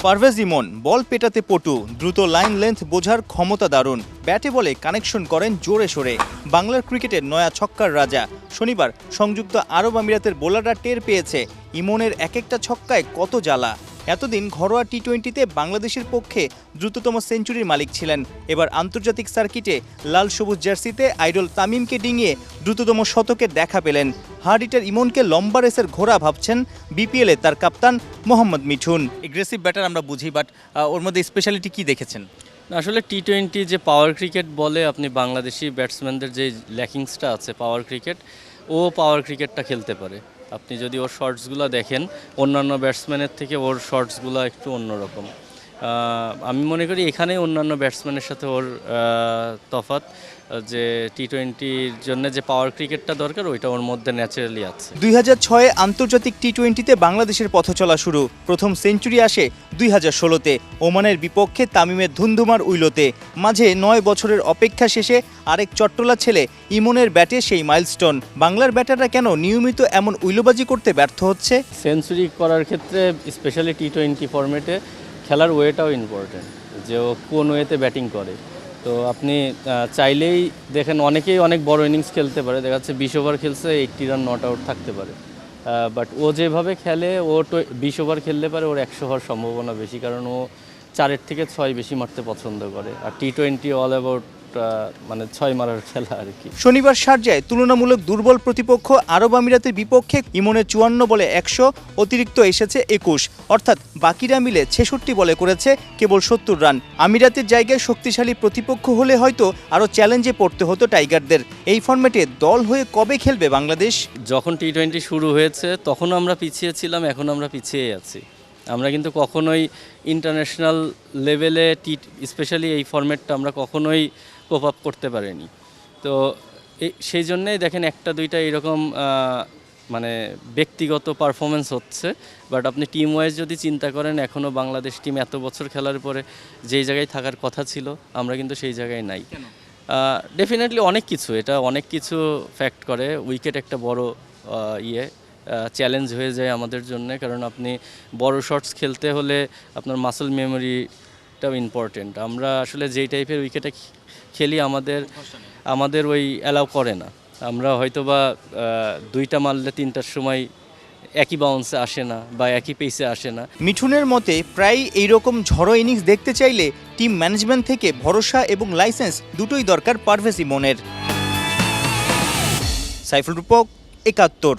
পারভেজ ইমন বল পেটাতে পটু, দ্রুত line length বোঝার ক্ষমতা দারুণ, ব্যাটে বলে কানেকশন করেন জোরে সোরে। বাংলার ক্রিকেটের নয়া ছক্কার রাজা। শনিবার সংযুক্ত আরব আমিরাতের বোলাররা টের পেয়েছে ইমনের এক একটা ছক্কায় কত জ্বালা। এতদিন ঘরোয়া টি-20তে বাংলাদেশের পক্ষে দ্রুততম সেঞ্চুরির মালিক ছিলেন। এবার আন্তর্জাতিক সার্কিটে লাল সবুজ জার্সিতে আইডল তামিমকে ডিঙিয়ে দ্রুততম শতকের দেখা পেলেন। হার্ড হিটার ইমনকে লম্বা রেসের ঘোড়া ভাবছেন বিপিএলে তার কাপ্তান মোহাম্মদ মিঠুন। এগ্রেসিভ ব্যাটার আমরা বুঝি, বাট ওর মধ্যে স্পেশালিটি কি দেখেছেন? আসলে টি-20 যে পাওয়ার ক্রিকেট বলে, আপনি বাংলাদেশি ব্যাটসম্যানদের যে ল্যাকিংসটা আছে পাওয়ার ক্রিকেট, ও পাওয়ার ক্রিকেটটা খেলতে পারে। আপনি যদি ওর শর্টসগুলো দেখেন, অন্যান্য ব্যাটসম্যানের থেকে ওর শর্টসগুলো একটু অন্যরকম। আমি মনে করি এখানেই অন্যান্য ব্যাটসম্যানের সাথে ওর তফাৎ, যে টি-20-র জন্য যে পাওয়ার ক্রিকেটটা দরকার ওইটা ওর মধ্যে ন্যাচারালি আছে। 2006-এ আন্তর্জাতিক টি-20তে বাংলাদেশের পথ চলা শুরু। প্রথম সেঞ্চুরি আসে 2016-তে ওমানের বিপক্ষে তামিমের ধুন্ধুমার উইলোতে। মাঝে 9 বছরের অপেক্ষা শেষে আরেক চট্টলা ছেলে ইমনের ব্যাটে সেই মাইলস্টোন। বাংলার ব্যাটাররা কেন নিয়মিত এমন উইলোবাজি করতে ব্যর্থ হচ্ছে? সেঞ্চুরি করার ক্ষেত্রে স্পেশালি টি-20 ফরম্যাটে খেলার ওয়েটাও ইম্পর্টেন্ট, যে ও কোন ওয়েতে ব্যাটিং করে। তো আপনি চাইলেই দেখেন অনেকেই অনেক বড় ইনিংস খেলতে পারে, দেখা যাচ্ছে 20 ওভার খেলছে 80 রান নট আউট থাকতে পারে, বাট ও যেভাবে খেলে ও 20 ওভার খেলতে পারে, ওর 100 হওয়ার সম্ভাবনা বেশি, কারণ ও 4 থেকে 6 বেশি মারতে পছন্দ করে। আর টি-20 অল অ্যাবাউট মানে 6 মারার খেলা আর কি। শনিবার শারজায় তুলনামূলক দুর্বল প্রতিপক্ষ আরব আমিরাতের বিপক্ষে ইমনের 54 বলে 100, অতিরিক্ত এসেছে 21, অর্থাৎ বাকিরা মিলে 66 বলে করেছে কেবল 70 রান। আমিরাতের জায়গায় শক্তিশালী প্রতিপক্ষ হলে হয়তো আরও চ্যালেঞ্জে পড়তে হতো টাইগারদের। এই ফরম্যাটে দল হয়ে কবে খেলবে বাংলাদেশ? যখন টি-20 শুরু হয়েছে তখন আমরা পিছিয়ে ছিলাম, এখন আমরা পিছিয়ে আছি। আমরা কিন্তু কখনোই ইন্টারন্যাশনাল লেভেলে স্পেশালি এই ফরম্যাটটা আমরা কখনোই কোপ আপ করতে পারিনি। তো সেই জন্যেই দেখেন একটা দুইটা এরকম মানে ব্যক্তিগত পারফরমেন্স হচ্ছে, বাট আপনি টিম ওয়াইজ যদি চিন্তা করেন, এখনও বাংলাদেশ টিম এত বছর খেলার পরে যেই জায়গায় থাকার কথা ছিল আমরা কিন্তু সেই জায়গায় নাই। ডেফিনেটলি অনেক কিছু ফ্যাক্ট করে। উইকেট একটা বড় চ্যালেঞ্জ হয়ে যায় আমাদের জন্য, কারণ আপনি বড় শটস খেলতে হলে আপনার মাসল মেমোরিটাও ইম্পর্টেন্ট। আমরা আসলে যেই টাইপের উইকেটে খেলি আমাদের ওই অ্যালাউ করে না। আমরা হয়তো বা 2টা মারলে 3টার সময় একই বাউন্সে আসে না বা একই পেসে আসে না। মিঠুনের মতে প্রায় এইরকম ঝড়ো ইনিংস দেখতে চাইলে টিম ম্যানেজমেন্ট থেকে ভরসা এবং লাইসেন্স দুটোই দরকার পারভেজ ইমনের। সাইফুল রূপক, 71।